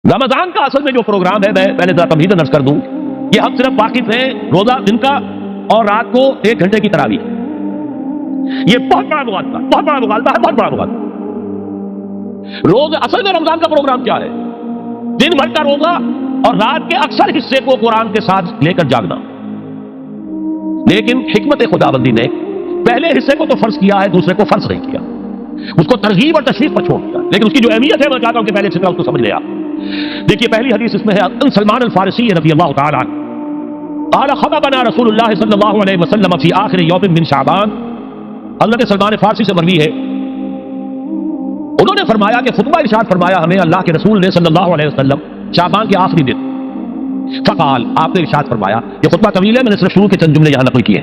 رمضان کا اصل میں جو پروگرام ہے، میں پہلے ذرا تمہید نرس کر دوں، یہ ہم صرف واقف ہیں روزہ دن کا اور رات کو 1 گھنٹے کی تراویح۔ یہ بہت بڑا مغالطہ، بہت بڑا مغالطہ ہے، بہت بڑا مغالطہ۔ روز اصل میں رمضان کا پروگرام کیا ہے؟ دن بھر کا روزہ اور رات کے اکثر حصے کو قرآن کے ساتھ لے کر جاگنا۔ لیکن حکمت خداوندی نے پہلے حصے کو تو فرض کیا ہے، دوسرے کو فرض نہیں کیا، اس کو ترغیب اور تشویق پر چھوڑ دیا۔ لیکن اس کی جو اہمیت ہے میں چاہتا ہوں کہ پہلے حصے کا اس کو سمجھ لیں آپ۔ دیکھیے پہلی حدیث اس میں ہے ان سلمان الفارسی رضی اللہ تعالی عنہ قال خطبنا رسول اللہ صلی اللہ علیہ وسلم فی آخر یوم من شعبان۔ حضرت سلمان فارسی سے مروی ہے، انہوں نے فرمایا کہ خطبہ ارشاد فرمایا ہمیں اللہ کے رسول نے صلی اللہ علیہ وسلم شعبان کے آخری دن۔ فقال، آپ نے ارشاد فرمایا، یہ خطبہ طویل ہے، میں نے صرف شروع کے چند جملے یہاں نقل کیے۔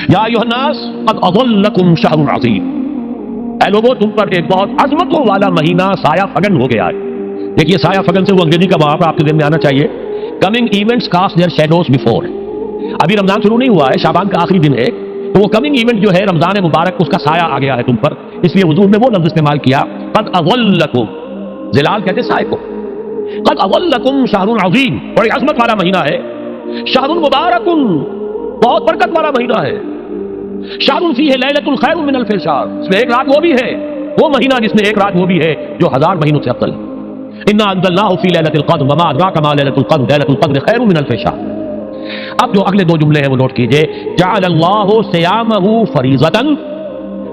یا ایھا الناس قد اظلکم شہر عظیم، اے لوگوں تم پر ایک بہت عظمتوں والا مہینہ سایہ فگن ہو گیا ہے۔ دیکھیے سایہ فگن سے وہ انگریزی کا وہاں پر آپ کے ذہن میں آنا چاہیے، coming events cast their shadows before. ابھی رمضان شروع نہیں ہوا ہے، شعبان کا آخری دن ہے، تو وہ کمنگ ایونٹ جو ہے رمضان مبارک، اس کا سایہ آ گیا ہے تم پر، اس لیے حضور نے وہ لفظ استعمال کیا قد اظلکم، ظلال کہتے سائے کو، قد اظلکم شہر عظیم، بڑی عظمت والا مہینہ ہے، شہر مبارک، بہت برکت والا مہینہ ہے، شہر فیہ لیلۃ خیر من الف شہر، اس میں ایک رات وہ بھی ہے، وہ مہینہ جس میں ایک رات وہ بھی ہے جو 1000 مہینوں سے افضل ہے۔ انا انزلناہ فی لیلۃ القدر وما ادراک ما لیلۃ القدر لیلۃ القدر خیر من الف شہر۔ اب جو اگلے 2 جملے ہیں وہ نوٹ کیجئے، جعل اللہ صیامہ فریضۃ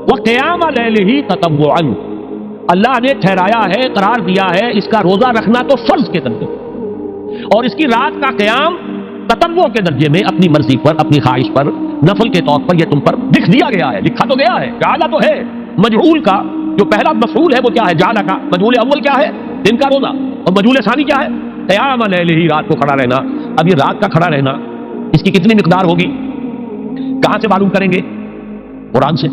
وقیام لیلہ تطوعا، اللہ نے ٹھہرایا ہے، قرار دیا ہے اس کا روزہ رکھنا تو فرض کے درجے اور اس کی رات کا قیام تطوع کے درجے میں، اپنی مرضی پر، اپنی خواہش پر، نفل کے طور پر یہ تم پر لکھ دیا گیا ہے، لکھا تو گیا ہے، جعل تو ہے، مجعول کا جو پہلا مفعول ہے وہ کیا ہے؟ جعل کا مجعول اول کیا ہے؟ دن کا روزہ، اور مجعول ثانی کیا ہے؟ قیام لیلہ، رات کو کھڑا رہنا۔ اب یہ رات کا کھڑا رہنا اس کی کتنی مقدار ہوگی؟ کہاں سے معلوم کریں گے؟ قرآن سے۔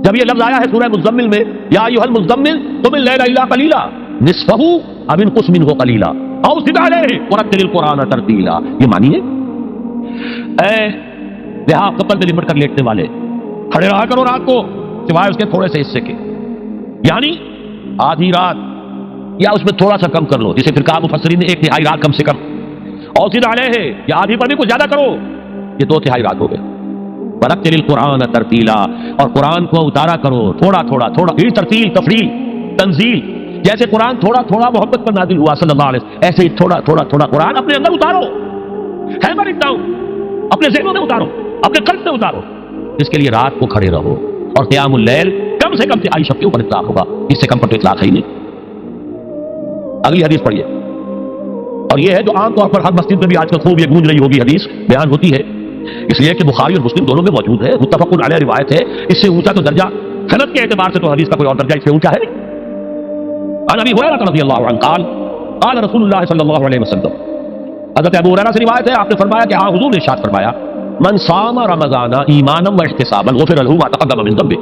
جب یہ لفظ آیا ہے سورہ مزمل میں، یا ایھا المزمل قم اللیل الا قلیلا نصفہ او انقص منہ قلیلا او زد علیہ ورتل القرآن ترتیلا، یہ معنی ہے اے دیہا کپل میں لپٹ کر لیٹنے والے، کھڑے رہا کرو رات کو سوائے اس کے تھوڑے سے حصے کے، یعنی آدھی رات یا اس میں تھوڑا سا کم کر لو، جسے پھر کہا مفسرین نے 1/3 رات کم سے کم، اور زد علیہ یا آدھی پر بھی کچھ زیادہ کرو، یہ 2/3 رات ہو گئے۔ ورتل القرآن ترتیلا، اور قرآن کو اتارا کرو تھوڑا تھوڑا تھوڑا، یہ ترتیل، تفریل، تنزیل، جیسے قرآن تھوڑا تھوڑا محبت پر نازل ہوا صلی اللہ علیہ وسلم، ایسے ہی تھوڑا تھوڑا تھوڑا قرآن اپنے اندر اتارو، ہیمر اٹ ڈاؤن، اپنے ذہنوں میں اتارو، اپنے قلب میں اتارو، اس کے لیے رات کو کھڑے رہو، اور قیام اللیل کم سے کم 23 شب کے اوپر اطلاق ہوگا، اس سے کم پر تو اطلاق ہے ہی نہیں۔ اگلی حدیث پڑھیے، اور یہ ہے جو عام طور پر ہر مسجد میں بھی آج کل خوب یہ گونج رہی ہوگی حدیث بیان ہوتی ہے، اس لیے کہ بخاری اور مسلم دونوں میں موجود ہے، متفق علیہ روایت ہے، اس سے اونچا تو درجہ صنعت کے اعتبار سے تو حدیث کا کوئی اور درجہ اس سے اونچا ہے نہیں۔ عن ابی ہریرہ رضی اللہ عنہ قال قال رسول اللہ صلی اللہ علیہ وسلم، حضرت ابو ہریرہ سے روایت ہے، آپ نے فرمایا کہ حضور نے ارشاد فرمایا من صام رمضان ایمانا واحتسابا غفر له ما تقدم من ذنبه،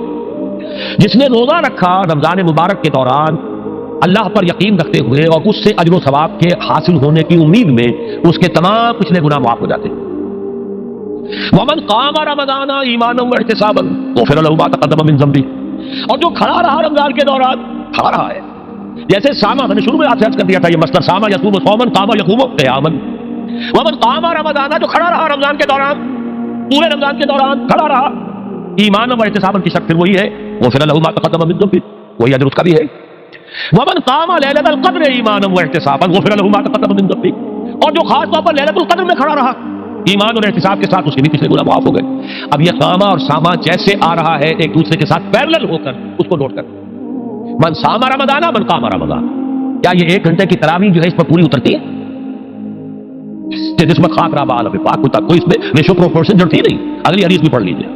جس نے روزہ رکھا رمضان مبارک کے دوران اللہ پر یقین رکھتے ہوئے اور اس سے اجر و ثواب کے حاصل ہونے کی امید میں، اس کے تمام پچھلے گناہ معاف ہو جاتے ہیں۔ ومن قام رمضان ایمانا واحتسابا غفر له ما تقدم من ذنبه، اور جو کھڑا رہا رمضان کے دوران، کھڑا رہا ہے، جیسے ساما، میں نے شروع میں آپ سے عرض کر دیا تھا یہ مصدر ساما یصوم صوما قام یقوم قیاما، ومن قام رمضان، جو کھڑا رہا رمضان کے دوران، پورے رمضان کے دوران کھڑا رہا، ایمانا واحتسابا کی شرط پھر وہی ہے، غفر له ما تقدم من ذنبه، وہی اجر اس کا بھی ہے۔ ومن قام لیلۃ القدر ایمانا واحتسابا غفر له ما تقدم من ذنبه، اور جو خاص طور پر لیلۃ القدر میں کھڑا رہا ایمان اور احتساب کے ساتھ، اس کے بھی پچھلے گناہ معاف ہو گئے۔ اب یہ قامہ اور ساما جیسے آ رہا ہے ایک دوسرے کے ساتھ پیرلل ہو کر، اس کو نوٹ کر، من صام رمضان من قام رمضان، کیا یہ 1 گھنٹے کی تراویح جو ہے اس پر پوری اترتی ہے؟ جس میں خاک رابع عالم پاک تک کوئی اس میں ریشو پروپورشن جڑتی نہیں۔ اگلی حدیث بھی پڑھ لیجیے،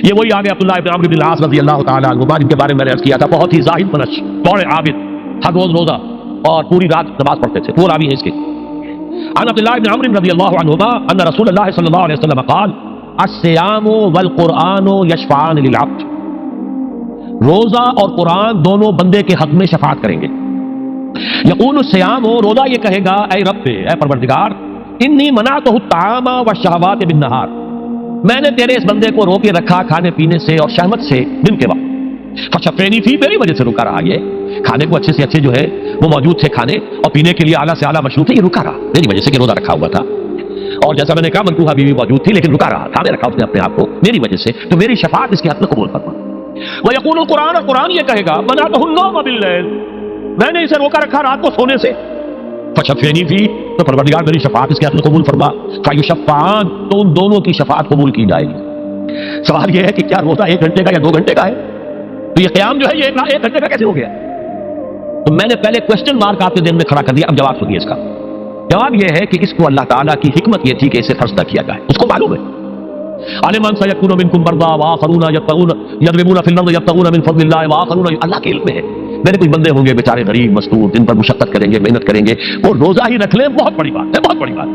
یہ وہی آگے عبداللہ ابن عمرو بن العاص رضی اللہ تعالیٰ عنہما، جن کے بارے میں نے عرض کیا تھا، بہت ہی زاہد منش، بڑے عابد، ہر روز روزہ اور پوری رات نماز پڑھتے تھے، وہ راوی ہے اس کے۔ عن عبداللہ ابن عمرو رضی اللہ عنہما ان رسول اللہ صلی اللہ علیہ وسلم قال الصیام والقرآن یشفعان للعبد، روزہ اور قرآن دونوں بندے کے حق میں شفاعت کریں گے۔ یقول الصیام، روزہ یہ کہے گا اے رب، اے پروردگار، انی منعتہ الطعام والشہوات بالنہار، میں نے تیرے اس بندے کو روکے رکھا کھانے پینے سے اور شہوت سے دن کے وقت، فشفینی فی، میری وجہ سے رکا رہا، یہ کھانے کو اچھے سے اچھے جو ہے وہ موجود تھے کھانے اور پینے کے لیے اعلیٰ سے اعلیٰ مشروب تھے، یہ رکا رہا میری وجہ سے کہ روزہ رکھا ہوا تھا، اور جیسا میں نے کہا منکوحہ بیوی موجود تھی لیکن رکا رہا، تھامے رکھا اس نے اپنے آپ کو میری وجہ سے، تو میری شفاعت اس کے حق میں قبول فرما۔ وَيَقُولُ القرآن، اور قرآن یہ کہے گا مَنَعْتُهُ النَّوْمَ بِاللَّيْلِ، میں نے اسے روکا رکھا رات کو سونے سے، فشفینی فی، تو پروردگار میری شفاعت اس کے حق میں قبول فرما، فیشفعان، تو ان دونوں کی شفاعت قبول کی جائے گی۔ سوال یہ ہے کہ کیا روزہ 1 گھنٹے کا یا 2 گھنٹے کا ہے؟ تو یہ قیام جو ہے یہ 1 گھنٹے کا کیسے ہو گیا؟ تو میں نے پہلے کوسچن مارک آپ کے ذہن میں کھڑا کر دیا، اب جواب سنیے اس کا۔ جواب یہ ہے کہ اس کو اللہ تعالیٰ کی حکمت یہ تھی کہ اسے فرض نہ کیا جائے، اس کو معلوم ہے۔ عَلِمَ أَنَّ سَيَكُونُ مِنكُم مَرْضَىٰ وَآخَرُونَ يَضْرِبُونَ فِي الْأَرْضِ يَبْتَغُونَ مِن فَضْلِ اللَّهِ وَآخَرُونَ، اللہ کے علم میں ہے میرے کوئی بندے ہوں گے بیچارے غریب مستور، دن پر مشقت کریں گے، محنت کریں گے، وہ روزہ ہی رکھ لیں، بہت بڑی بات ہے، بہت بڑی بات۔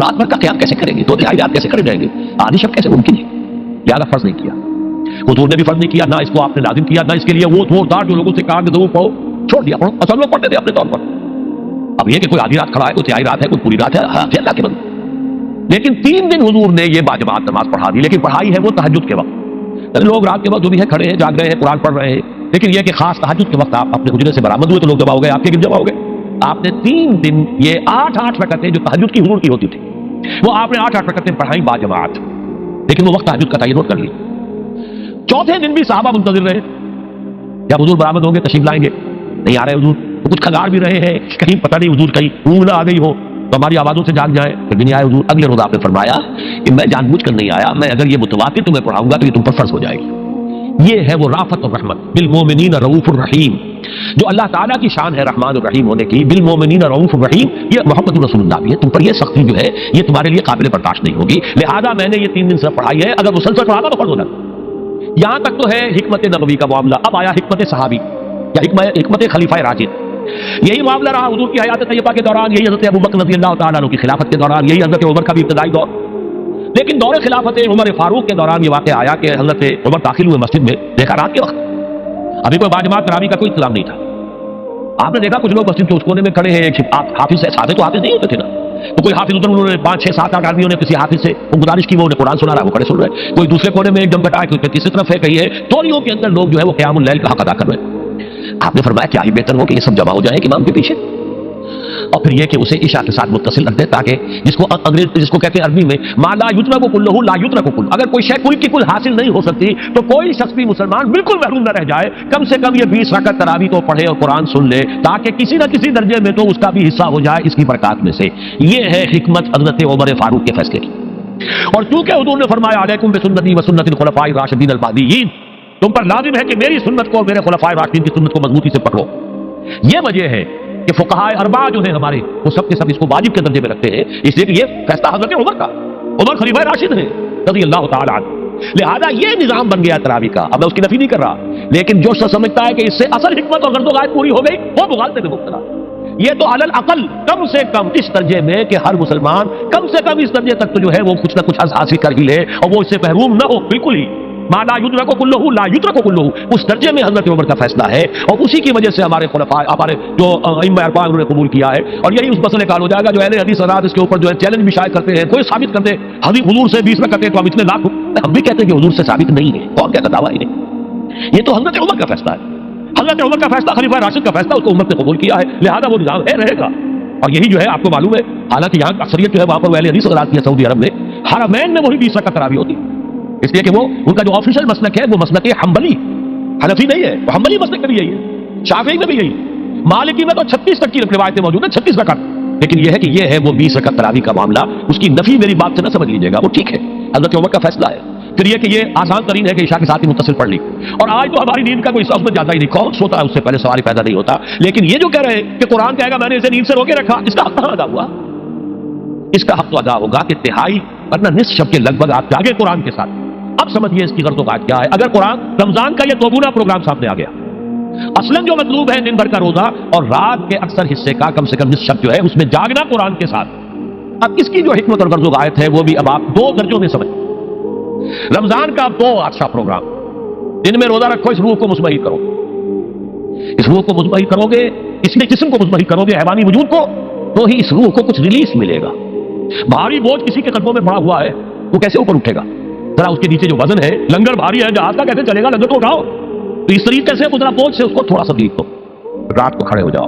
رات بھر کا قیام کیسے کریں گے؟ 2 تہائی رات کیسے کرے جائیں گے؟ آدھی شب کیسے ممکن ہے؟ لہٰذا فرض نہیں کیا، حضور نے بھی فرض نہیں کیا، نہ اس کو آپ نے لازم کیا، نہ اس کے لیے وہ زوردار جو لوگوں سے کہا کہ ضرور پڑھو، چھوڑ دیا پڑھو، اصل میں پڑھتے تھے اپنے طور پر۔ اب یہ کہ کوئی آدھی رات کھڑا ہے، کوئی تہائی رات ہے، کوئی پوری رات ہے، ہاں اللہ کے بندے۔ لیکن 3 دن حضور نے یہ باجماعت نماز پڑھا دی، لیکن پڑھائی ہے وہ تہجد کے وقت، لوگ رات کے وقت جو بھی ہے کھڑے ہیں، جاگ رہے ہیں، قرآن پڑھ رہے ہیں، لیکن یہ کہ خاص تہجد کے وقت آپ اپنے حجرے سے برآمد ہوئے تو لوگ جمع ہو گئے، آپ کے گرد جمع ہو گئے۔ آپ نے 3 دن یہ 8 رکعتیں جو تہجد کی حضور کی ہوتی تھی، وہ آپ نے 8 رکعتیں پڑھائی باجماعت، لیکن وہ وقت تہجد کا تھا، یہ نوٹ کر لی۔ 4تھے دن بھی صحابہ منتظر رہے، جب حضور برآمد ہوں گے تشریف لائیں گے، نہیں آ رہے حضور، تو کچھ کھگار بھی رہے ہیں، کہیں پتہ نہیں حضور کہیں اونگ نہ آ گئی ہو تو ہماری آوازوں سے جاگ جائیں، پھر بھی نہیں آئے حضور۔ اگلے روز آپ نے فرمایا کہ میں جان بوجھ کر نہیں آیا، میں اگر یہ متواتر تمہیں پڑھاؤں گا تو یہ تم پر فرض ہو جائے گی۔ یہ ہے وہ رافت اور رحمت، بالمومنین رؤوف الرحیم، جو اللہ تعالیٰ کی شان ہے رحمان الرحیم ہونے کی، بالمومنین رؤوف الرحیم، یہ محمد رسول اللہ بھی ہے، تم پر یہ سختی جو ہے یہ تمہارے لیے قابل برداشت نہیں ہوگی، لہذا میں نے یہ 3 دن سے پڑھائی ہے، اگر مسلسل پڑھاتا تو فرض ہو جاتا۔ یہاں تک تو ہے حکمت نبوی کا معاملہ، اب آیا حکمت صحابی یا حکمت خلیفہ راشد۔ یہی معاملہ رہا حضور کی حیات طیبہ کے دوران، یہی حضرت ابوبکر رضی اللہ تعالیٰ عنہ کی خلافت کے دوران، یہی حضرت عمر کا بھی ابتدائی دور، لیکن دور خلافت عمر فاروق کے دوران یہ واقعہ آیا کہ حضرت عمر داخل ہوئے مسجد میں، دیکھا رات کے وقت ابھی کوئی باجماعت تراویح کا کوئی انتظام نہیں تھا، آپ نے دیکھا کچھ لوگ مسجد کے اس کونے میں کھڑے ہیں، ایک حافظ ہے، سادے تو حافظ نہیں ہوتے تھے نا، تو کوئی حافظ ادھر، انہوں نے 5 6 7 8 آدمیوں نے کسی حافظ سے وہ گزارش کی، وہ انہیں قرآن سنا رہا ہے، وہ کھڑے سن رہے ہیں، کوئی دوسرے کونے میں ایک دم کٹا ہے، کوئی تیسری طرف ہے، کہیں ہے، توریوں کے اندر لوگ جو ہے وہ قیام اللیل کا حق ادا کر رہے ہیں۔ آپ نے فرمایا کیا ہی بہتر ہو کہ یہ سب جمع ہو جائیں امام کے پیچھے، اور پھر یہ کہ اسے عشاء کے ساتھ متصل رکھ دے، تاکہ جس کو کہتے ہیں عربی میں ما لا یترک کلہ لا یترک کل، اگر کوئی شے کل کی کل حاصل نہیں ہو سکتی تو کوئی شخص بھی مسلمان بالکل محروم نہ رہ جائے، کم سے کم یہ 20 رکعت تراویح تو پڑھے اور قرآن سن لے، تاکہ کسی نہ کسی درجے میں تو اس کا بھی حصہ ہو جائے اس کی برکات میں سے۔ یہ ہے حکمت حضرت عمر فاروق کے فیصلے کی۔ اور چونکہ حضور نے فرمایا علیکم بسنتی وسنت الخلفاء الراشدین المہدیین، تم پر لازم ہے کہ میری سنت کو اور میرے خلفائے راشدین کی سنت کو مضبوطی سے پکڑو۔ یہ وجہ ہے کہ فقہائے اربعہ جو ہیں ہمارے، وہ سب کے سب اس کو واجب کے درجے میں رکھتے ہیں، اس لیے کہ یہ فیصلہ حضرت عمر کا، عمر خلیفہ راشد ہیں رضی اللہ تعالی عنہ، لہذا یہ نظام بن گیا تراویح کا۔ اب میں اس کی نفی نہیں کر رہا، لیکن جو شخص سمجھتا ہے کہ اس سے اصل حکمت اور غرض و غایت پوری ہو گئی، وہ مغالطے میں مبتلا۔ یہ تو علی الاقل کم سے کم اس درجے میں کہ ہر مسلمان کم سے کم اس درجے تک تو جو ہے وہ کچھ نہ کچھ حاصل کر ہی لے، اور وہ اس سے محروم نہ ہو بالکل ہی۔ ما لا یدرک کلہ لا یترک کلہ، اس درجے میں حضرت عمر کا فیصلہ ہے، اور اسی کی وجہ سے ہمارے خلفاء، ہمارے جو ائمہ اربعہ انہوں نے قبول کیا ہے، اور یہی اس مسئلے کا حل ہو جائے گا۔ جو اہل حدیث حضرات اس کے اوپر جو ہے چیلنج بھی شائع کرتے ہیں، کوئی ثابت کر دے حضور سے 20 رکعتیں تو ہم اتنے لاکھ، ہم بھی کہتے ہیں کہ حضور سے ثابت نہیں ہے، کون کہتا دعویٰ ہی نہیں، یہ تو حضرت عمر کا فیصلہ ہے، حضرت عمر کا فیصلہ، خلیفہ راشد کا فیصلہ، اس کو امت نے قبول کیا ہے، لہذا وہ نظام ہے، رہے گا۔ اور یہی جو ہے آپ کو معلوم ہے، حالانکہ یہاں اکثریت جو ہے وہاں پر اہل حدیث حضرات کی ہے سعودی عرب میں، حرمین میں وہی 20 رکعت تراویح ہوتی ہے، اس لیے کہ وہ ان کا جو آفیشل مسلک ہے وہ مسلک حنبلی، حنفی نہیں ہے، وہ حنبلی مسلک میں بھی یہی ہے، شافعی میں بھی یہی، مالکی میں تو 36 تک کی روایتیں موجود ہیں، 36 رکعت، لیکن یہ ہے کہ یہ ہے وہ 20 رکعت تراویح کا معاملہ، اس کی نفی میری بات سے نہ سمجھ لیجیے گا، وہ ٹھیک ہے، حضرت عمر کا فیصلہ ہے۔ پھر یہ کہ یہ آسان ترین ہے کہ عشاء کے ساتھ ہی متصل پڑھ لی، اور آج تو ہماری نیند کا کوئی حساب جاتا ہی نہیں، کون سوتا ہے اس سے پہلے سوال پیدا نہیں ہوتا، لیکن یہ جو کہہ رہے ہیں کہ قرآن کہے گا میں نے اسے نیند سے روکے رکھا، اس کا حق کہاں ادا ہوا؟ اس کا حق تو ادا ہوگا کہ تہائی ورنہ نصف شب کے لگ بھگ آپ جاگے قرآن کے ساتھ۔ اب سمجھیے اس کی غرض و غایت کیا ہے۔ اگر قرآن رمضان کا یہ دوگنا پروگرام سامنے آ گیا، اصلاً جو مطلوب ہے دن بھر کا روزہ اور رات کے اکثر حصے کا کم سے کم نصف شب جو ہے اس میں جاگنا قرآن کے ساتھ، اب اس کی جو حکمت اور غرض و غایت ہے وہ بھی اب آپ 2 درجوں میں سمجھ۔ رمضان کا 2 اچھا پروگرام، دن میں روزہ رکھو، اس روح کو مطمئن کرو، اس روح کو مطمئن کرو گے، اس میں جسم کو مطمئن کرو گے، حیوانی وجود کو، تو ہی اس روح کو کچھ ریلیف ملے گا۔ بھاری بوجھ کسی کے قدموں میں پڑا ہوا ہے، وہ کیسے اوپر اٹھے گا؟ ذرا اس کے نیچے جو وزن ہے، لنگر بھاری ہے، جہاز کا کیسے چلے گا؟ لنگر کو اٹھاؤ، تو اس طریقے سے ذرا بوجھ سے اس کو تھوڑا سا دیکھ دو، رات کو کھڑے ہو جاؤ،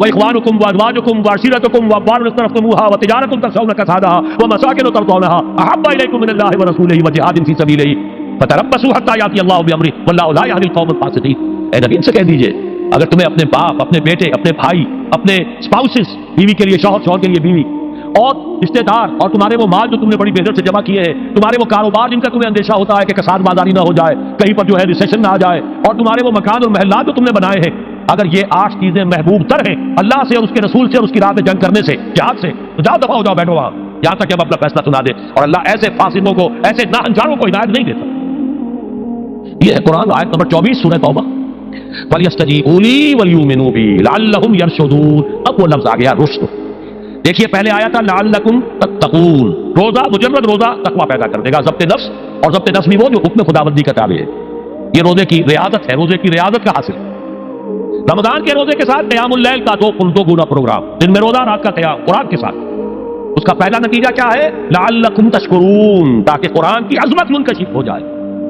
وإخوانكم وأزواجكم وعشيرتكم وأموال اقترفتموها وتجارة تخشون كسادها ومساكن ترضونها أحب إليكم من الله ورسوله وجهاد في سبيله فتربصوا حتى يأتي الله بأمره والله لا يهدي القوم الفاسقين. اے نبی ان سے کہہ دیجئے اگر تمہیں اپنے باپ، اپنے بیٹے، اپنے بھائی، اپنے اسپاؤسز، بیوی کے لیے شوہر، شوہر کے لیے بیوی، اور رشتے دار، اور تمہارے وہ مال جو تم نے بڑی محنت سے جمع کیے ہیں، تمہارے وہ کاروبار جن کا تمہیں اندیشہ ہوتا ہے کہ کساد بازاری نہ ہو جائے، کہیں پر جو ہے ریسیشن نہ آ جائے، اور تمہارے وہ مکان اور محلات جو تم نے بنائے ہیں، اگر یہ 8 چیزیں محبوب تر ہیں اللہ سے اور اس کے رسول سے اور اس کی راہ میں جنگ کرنے سے، جہاد سے، تو جاؤ دفاع ہو جاؤ، بیٹھو وہاں یہاں تک کہ ہم اپنا فیصلہ سنا دیں. اور اللہ ایسے فاسقوں کو، ایسے ناانجاروں کو ہدایت نہیں دیتا. یہ ہے قرآن آیت نمبر 24 سورہ توبہ. وَلْيَسْتَجِيبُوا لِي وَلْيُؤْمِنُوا بِي لَعَلَّهُمْ يَرْشُدُونَ. اب وہ لفظ آ گیا رشد. دیکھیے پہلے آیا تھا لعلکم تتقون. روزہ، مجرد روزہ تقوی پیدا کر دے گا، ضبط نفس. اور ضبط نفس بھی وہ جو حکم خداوندی کا تابع ہے. یہ روزے کی ریاضت ہے، روزے کی ریاضت کا حاصل ہے. رمضان کے روزے کے ساتھ قیام اللیل کا 2 گنا پروگرام، دن میں روزہ، رات کا قیام قرآن کے ساتھ. اس کا پہلا نتیجہ کیا ہے؟ لعلکم تشکرون، تاکہ قرآن کی عظمت منکشف ہو جائے،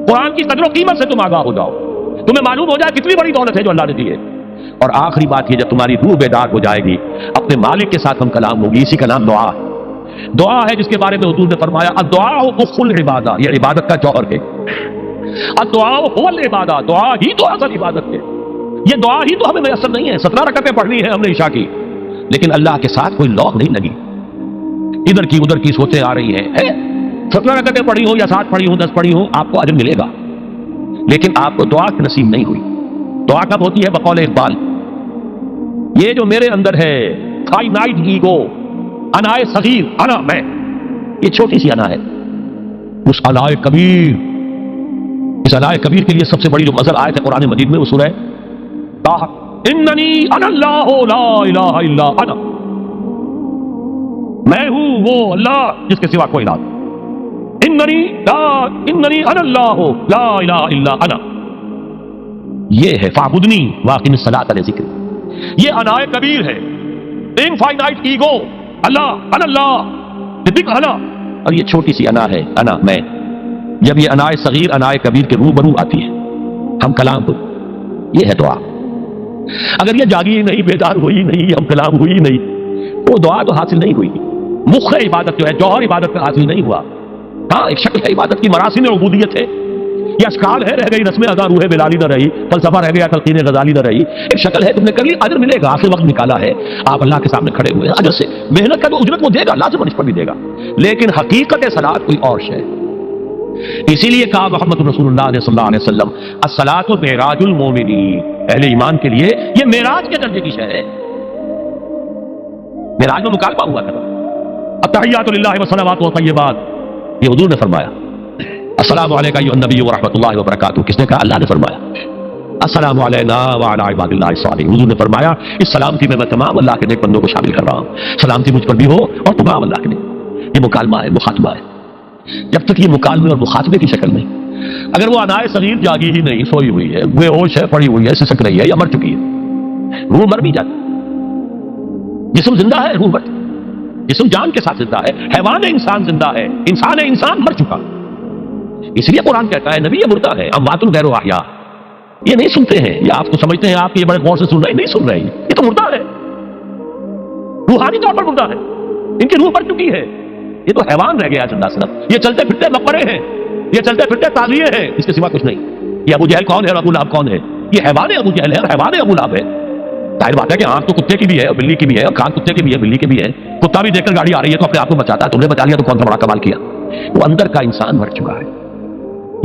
قرآن کی قدر و قیمت سے تم آگاہ ہو جاؤ، تمہیں معلوم ہو جائے کتنی بڑی دولت ہے جو اللہ نے دی ہے. اور آخری بات یہ، جب تمہاری روح بیدار ہو جائے گی، اپنے مالک کے ساتھ ہم کلام ہوگی. اسی کا نام دعا. دعا ہے جس کے بارے میں حضور نے فرمایا الدعاء اخو العبادہ، یہ عبادت کا جوہر ہے. الدعاء هو العبادہ، دعا ہی تو اصل عبادت ہے. یہ دعا ہی تو ہمیں میسر نہیں ہے. 17 رکعتیں پڑھنی ہے ہم نے عشاء کی، لیکن اللہ کے ساتھ کوئی لوگ نہیں لگی، ادھر کی ادھر کی سوچیں آ رہی ہیں. 17 رکعتیں پڑھی ہوں یا 7 پڑھی ہوں 10 پڑھی ہوں، آپ کو اجر ملے گا، لیکن آپ کو دعا کی نصیب نہیں ہوئی. دعا کب ہوتی ہے؟ بقول اقبال، یہ جو میرے اندر ہے فائنائٹ ایگو، انائے صغیر، انا میں، یہ چھوٹی سی انا ہے. اس انائے کبیر، اس انائے کبیر کے لیے سب سے بڑی جو مظہر آیت ہے قرآن مجید میں وہ سورہ طٰہٰ، اننی انا اللہ لا الہ الا انا، میں ہوں وہ اللہ جس کے سوا کوئی الہ. اننی انا اللہ لا الہ الا انا، یہ ہے فاعبدنی واقم الصلاۃ لذکری. یہ انائے کبیر ہے، انفائنائٹ ایگو، اللہ انا اللہ بگ انا، اور یہ چھوٹی سی انا ہے، انا میں. جب یہ انائے صغیر انائے کبیر کے روبرو آتی ہے، ہم کلام ہو، یہ ہے دعا. اگر یہ جاگی ہی نہیں، بیدار ہوئی نہیں، ہم کلام ہوئی نہیں، وہ دعا تو حاصل نہیں ہوئی. مخ عبادت جو ہے، جوہر عبادت کا حاصل نہیں ہوا. ہاں ایک شکل ہے عبادت کی، مراسم عبودیت ہے، یہ اشکال ہے، رہ گئی رسم ادا، روح بلالی نہ رہی، فلسفہ رہ گیا، تلقین غزالی نہ رہی. ایک شکل ہے، تم نے کبھی اجر ملے گا، آخر وقت نکالا ہے، آپ اللہ کے سامنے کھڑے ہوئے ہیں، اجر سے محنت کا جو اجرت وہ دے گا، لازم اس پر بھی دے گا. لیکن حقیقت صلاۃ کوئی اور شے. اسی لیے کہا محمد رسول اللہ صلی اللہ علیہ وسلم الصلاۃ معراج المومنین، اہل ایمان کے لیے یہ معراج کے درجے کی شے ہے. معراج میں مکالمہ ہوا تھا، التحیات للہ والصلوات والطیبات، یہ حضور نے فرمایا. السلام علیکم ایھا النبی ورحمۃ اللہ وبرکاتہ، کس نے کہا؟ اللہ نے فرمایا. السلام علینا وعلی عباد اللہ الصالحین، حضور نے فرمایا اس سلامتی میں تمام اللہ کے نیک بندوں کو شامل کر رہا ہوں، سلامتی مجھ پر بھی ہو اور تمام اللہ کے نیک. یہ مکالمہ ہے، مخاطبہ ہے. جب تک یہ مکالمے اور مخاطبے کی شکل نہیں، اگر وہ انائے صغیر جاگی ہی نہیں، سوئی ہوئی ہے، بے ہوش ہے، پڑی ہوئی ہے، سسک رہی ہے یا مر چکی ہے، روح مر بھی جاتی. جسم زندہ ہے، روح مر، جسم جان کے ساتھ زندہ ہے. حیوان انسان زندہ ہے، انسان ہے انسان مر چکا. اس لیے قرآن کہتا ہے نبی یہ مردہ ہے، اموات غیر احیاء. یہ نہیں سنتے ہیں، یہ آپ کو سمجھتے ہیں آپ یہ بڑے غور سے سن رہے ہیں، نہیں سن رہے ہیں، یہ تو مردہ ہے، روحانی طور پر مردہ ہے، ان کی روح مر چکی ہے. یہ تو حیوان رہ گیا زندہ صرف. یہ چلتے پھرتے مقبرے ہیں، یہ چلتے پھرتے تعزیے ہیں، اس کے سوا کچھ نہیں. یہ ابو جہل کون ہے اور ابو لہب کون ہے؟ یہ حیوان ابو جہل ہے اور حیوان ابو لہب ہے. ظاہر بات ہے کہ آنکھ تو کتے کی بھی ہے اور بلی کی بھی ہے، اور کان کتے کے بھی ہے، بلی کے بھی ہے. کتا بھی دیکھ کر گاڑی آ رہی ہے تو اپنے آپ کو بچاتا ہے، تم نے بچا لیا تو کون سا بڑا کمال کیا. وہ اندر کا انسان مر چکا ہے.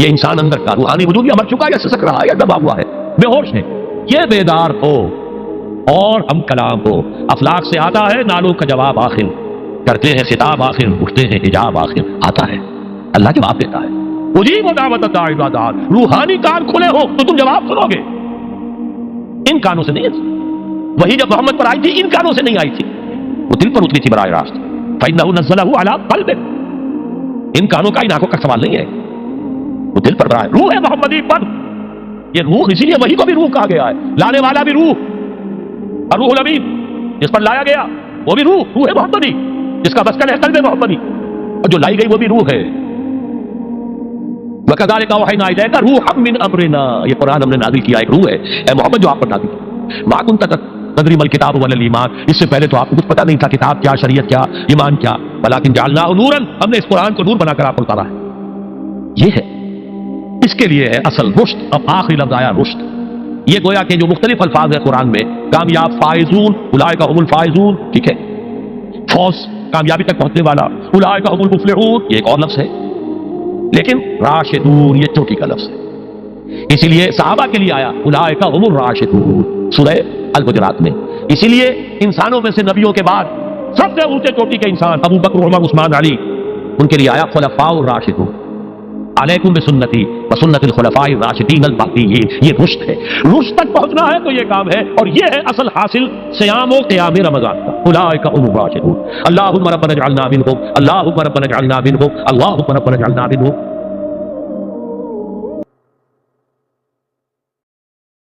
یہ انسان اندر کا روحانی وجود یا مر چکا ہے یا سسک رہا ہے یا دبا ہوا ہے، بے ہوش ہے. یہ بیدار ہو اور ہم کلام ہو. افلاک سے آتا ہے نالوں کا جواب آخر، کرتے ہیں خطاب آخر، اٹھتے ہیں حجاب آخر. آتا ہے اللہ جواب دیتا ہے. اجیب دعوت الداعی اذا دعان. روحانی کان کھلے ہو تو تم جواب سنو گے. ان کانوں سے نہیں، وہی جب محمد پر آئی تھی ان کانوں سے نہیں آئی تھی، وہ دل پر اتری تھی براہ راست. فإنه نزله على قلبك، ان کانوں کا ان آنکھوں کا سوال نہیں ہے، وہ دل پر براہ. روح ہے محمدی پر، یہ روح اسی لیے وہی کو بھی روح کہا گیا ہے. لانے والا بھی روح، اور روح الامین جس پر لایا گیا وہ بھی روح ہے محمدی، جس کا مسکن ہے قلب محمدی، اور جو لائی گئی وہ بھی روح ہے. وَكَذَلِكَ أَوْحَيْنَا إِلَيْكَ رُوحًا مِّنْ أَمْرِنَا، یہ قرآن ہم نے نازل کیا ایک روح ہے اے محمد جو آپ پر نازل. مَا كُنتَ تدری مل کتاب ولا ایمان، اس سے پہلے تو آپ کو کچھ پتہ نہیں تھا کتاب کیا، شریعت کیا، ایمان کیا، ولیکن جعلناہ نورا، ہم نے اس قرآن کو نور بنا کر آپ کو اتارا ہے۔ یہ ہے، اس کے لیے ہے اصل رشد۔ اب آخری لفظ آیا رشد، یہ گویا کہ جو مختلف الفاظ ہیں قرآن میں، کامیاب، فائزون، اولئک هم الفائزون، ٹھیک ہے، فوز، کامیابی تک پہنچنے والا، اولئک هم المفلحون، یہ ایک اور لفظ ہے، لیکن راشدون یہ چوٹی کا لفظ ہے، اسی لیے صحابہ کے لیے آیا اولئک هم الراشدون سورہ الحجرات میں۔ اسی لیے انسانوں میں سے نبیوں کے بعد سب سے اونچے چوٹی کے انسان ابو بکر، عمر، عثمان، علی، ان کے لیے آیا خلفاء الراشدون، علیکم بسنتی وسنت الخلفاء الراشدین المہدیین۔ یہ رشد ہے، رشد تک پہنچنا ہے تو یہ کام ہے، اور یہ ہے اصل حاصل صیام و قیام رمضان کا۔ اولئک هم الراشدون، اللهم ربنا اجعلنا منهم، اللهم ربنا اجعلنا منهم، اللهم ربنا اجعلنا منهم۔